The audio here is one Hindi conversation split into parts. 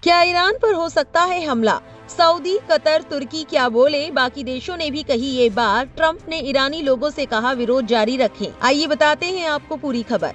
क्या ईरान पर हो सकता है हमला? सऊदी, कतर, तुर्की क्या बोले, बाकी देशों ने भी कही ये बात। ट्रंप ने ईरानी लोगों से कहा विरोध जारी रखें। आइए बताते हैं आपको पूरी खबर।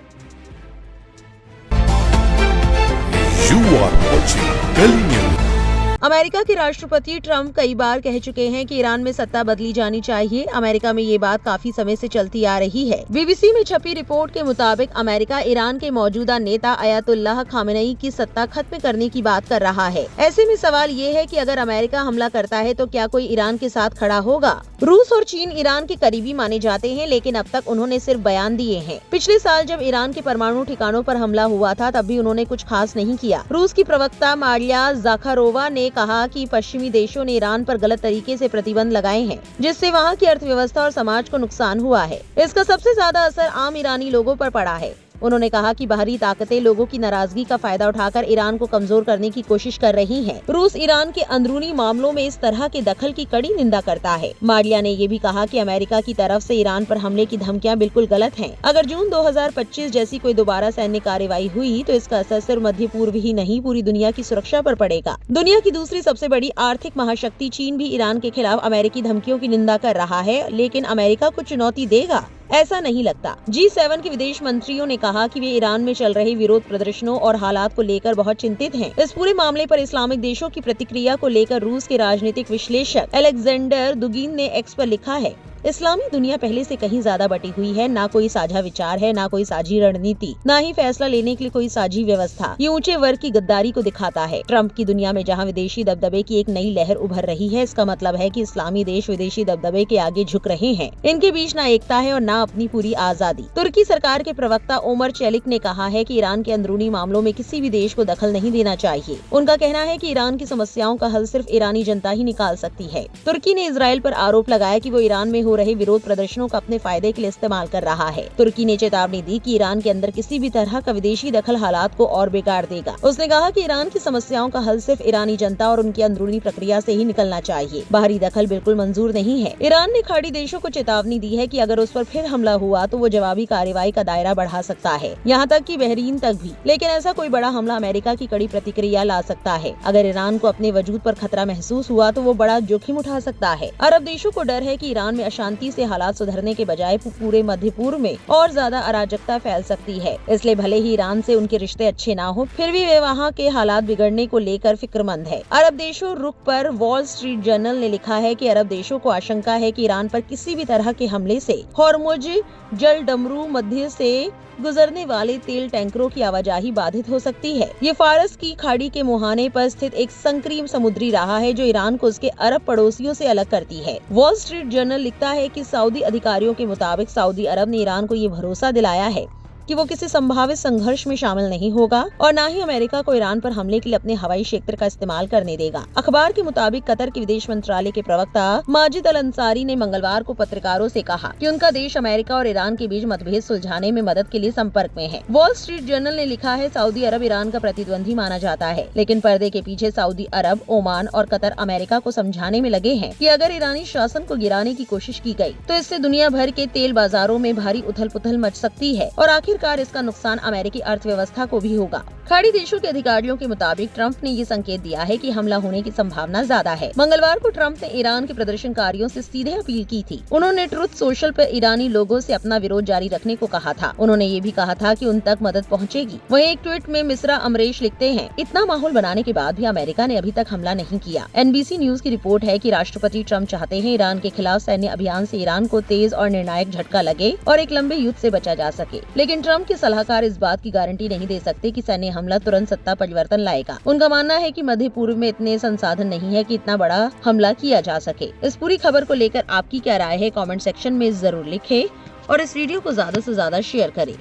अमेरिका के राष्ट्रपति ट्रंप कई बार कह चुके हैं कि ईरान में सत्ता बदली जानी चाहिए। अमेरिका में ये बात काफी समय से चलती आ रही है। बीबीसी में छपी रिपोर्ट के मुताबिक अमेरिका ईरान के मौजूदा नेता अयातुल्लाह खामेनेई की सत्ता खत्म करने की बात कर रहा है। ऐसे में सवाल ये है कि अगर अमेरिका हमला करता है तो क्या कोई ईरान के साथ खड़ा होगा? रूस और चीन ईरान के करीबी माने जाते हैं, लेकिन अब तक उन्होंने सिर्फ बयान दिए हैं। पिछले साल जब ईरान के परमाणु ठिकानों पर हमला हुआ था, तब भी उन्होंने कुछ खास नहीं किया। रूस की प्रवक्ता मारिया ज़ाखारोवा ने कहा कि पश्चिमी देशों ने ईरान पर गलत तरीके से प्रतिबंध लगाए हैं, जिससे वहां की अर्थव्यवस्था और समाज को नुकसान हुआ है। इसका सबसे ज्यादा असर आम ईरानी लोगों पर पड़ा है। उन्होंने कहा कि बाहरी ताकतें लोगों की नाराजगी का फायदा उठाकर ईरान को कमजोर करने की कोशिश कर रही हैं। रूस ईरान के अंदरूनी मामलों में इस तरह के दखल की कड़ी निंदा करता है। मारिया ने ये भी कहा कि अमेरिका की तरफ से ईरान पर हमले की धमकियां बिल्कुल गलत हैं। अगर जून 2025 जैसी कोई दोबारा सैन्य कार्रवाई हुई तो इसका असर सिर्फ मध्य पूर्व ही नहीं, पूरी दुनिया की सुरक्षा पर पड़ेगा। दुनिया की दूसरी सबसे बड़ी आर्थिक महाशक्ति चीन भी ईरान के खिलाफ अमेरिकी धमकियों की निंदा कर रहा है, लेकिन अमेरिका को चुनौती देगा ऐसा नहीं लगता। G7 के विदेश मंत्रियों ने कहा कि वे ईरान में चल रहे विरोध प्रदर्शनों और हालात को लेकर बहुत चिंतित हैं। इस पूरे मामले पर इस्लामिक देशों की प्रतिक्रिया को लेकर रूस के राजनीतिक विश्लेषक अलेक्जेंडर दुगिन ने एक्स पर लिखा है, इस्लामी दुनिया पहले से कहीं ज्यादा बटी हुई है। ना कोई साझा विचार है, ना कोई साझी रणनीति, ना ही फैसला लेने के लिए कोई साझी व्यवस्था। ये ऊंचे वर्ग की गद्दारी को दिखाता है। ट्रंप की दुनिया में जहां विदेशी दबदबे की एक नई लहर उभर रही है, इसका मतलब है कि इस्लामी देश विदेशी दबदबे के आगे झुक रहे हैं। इनके बीच ना एकता है और ना अपनी पूरी आजादी। तुर्की सरकार के प्रवक्ता ओमर चेलिक ने कहा है कि ईरान के अंदरूनी मामलों में किसी भी देश को दखल नहीं देना चाहिए। उनका कहना है कि ईरान की समस्याओं का हल सिर्फ ईरानी जनता ही निकाल सकती है। तुर्की ने इजराइल पर आरोप लगाया कि वो ईरान में हो रहे विरोध प्रदर्शनों का अपने फायदे के लिए इस्तेमाल कर रहा है। तुर्की ने चेतावनी दी कि ईरान के अंदर किसी भी तरह का विदेशी दखल हालात को और बिगाड़ देगा। उसने कहा कि ईरान की समस्याओं का हल सिर्फ ईरानी जनता और उनकी अंदरूनी प्रक्रिया से ही निकलना चाहिए। बाहरी दखल बिल्कुल मंजूर नहीं है। ईरान ने खाड़ी देशों को चेतावनी दी है कि अगर उस पर फिर हमला हुआ तो वो जवाबी कार्रवाई का दायरा बढ़ा सकता है, यहाँ तक कि बहरीन तक भी। लेकिन ऐसा कोई बड़ा हमला अमेरिका की कड़ी प्रतिक्रिया ला सकता है। अगर ईरान को अपने वजूद पर खतरा महसूस हुआ तो वो बड़ा जोखिम उठा सकता है। अरब देशों को डर है कि ईरान में अशांति से हालात सुधरने के बजाय पूरे मध्य पूर्व में और ज्यादा अराजकता फैल सकती है। इसलिए भले ही ईरान से उनके रिश्ते अच्छे ना हो, फिर भी वे वहाँ के हालात बिगड़ने को लेकर फिक्रमंद है। अरब देशों रुख पर वॉल स्ट्रीट जर्नल ने लिखा है कि अरब देशों को आशंका है कि ईरान पर किसी भी तरह के हमले से होर्मुज जलडमरू मध्य से गुजरने वाले तेल टैंकरों की आवाजाही बाधित हो सकती है। ये फारस की खाड़ी के मुहाने पर स्थित एक संकीर्ण समुद्री राह है जो ईरान को उसके अरब पड़ोसियों से अलग करती है। वॉल स्ट्रीट जर्नल लिखता है कि सऊदी अधिकारियों के मुताबिक सऊदी अरब ने ईरान को ये भरोसा दिलाया है कि वो किसी संभावित संघर्ष में शामिल नहीं होगा और न ही अमेरिका को ईरान पर हमले के लिए अपने हवाई क्षेत्र का इस्तेमाल करने देगा। अखबार के मुताबिक कतर के विदेश मंत्रालय के प्रवक्ता माजिद अल अंसारी ने मंगलवार को पत्रकारों से कहा कि उनका देश अमेरिका और ईरान के बीच मतभेद सुलझाने में मदद के लिए संपर्क में है। वॉल स्ट्रीट जर्नल ने लिखा है, सऊदी अरब ईरान का प्रतिद्वंदी माना जाता है, लेकिन पर्दे के पीछे सऊदी अरब, ओमान और कतर अमेरिका को समझाने में लगे हैं कि अगर ईरानी शासन को गिराने की कोशिश की गई तो इससे दुनिया भर के तेल बाजारों में भारी उथल पुथल मच सकती है और आखिरकार इसका नुकसान अमेरिकी अर्थव्यवस्था को भी होगा। खाड़ी देशों के अधिकारियों के मुताबिक ट्रंप ने ये संकेत दिया है कि हमला होने की संभावना ज्यादा है। मंगलवार को ट्रंप ने ईरान के प्रदर्शनकारियों से सीधे अपील की थी। उन्होंने ट्रुथ सोशल पर ईरानी लोगों से अपना विरोध जारी रखने को कहा था। उन्होंने ये भी कहा था कि उन तक मदद पहुंचेगी। वहीं एक ट्वीट में मिश्रा अमरेश लिखते हैं, इतना माहौल बनाने के बाद भी अमेरिका ने अभी तक हमला नहीं किया। NBC न्यूज की रिपोर्ट है कि राष्ट्रपति ट्रंप चाहते हैं ईरान के खिलाफ सैन्य अभियान से ईरान को तेज और निर्णायक झटका लगे और एक लंबे युद्ध से बचा जा सके। लेकिन ट्रंप के सलाहकार इस बात की गारंटी नहीं दे सकते कि सैन्य हमला तुरंत सत्ता परिवर्तन लाएगा। उनका मानना है कि मध्य पूर्व में इतने संसाधन नहीं है कि इतना बड़ा हमला किया जा सके। इस पूरी खबर को लेकर आपकी क्या राय है, कमेंट सेक्शन में जरूर लिखें और इस वीडियो को ज्यादा से ज्यादा शेयर करें।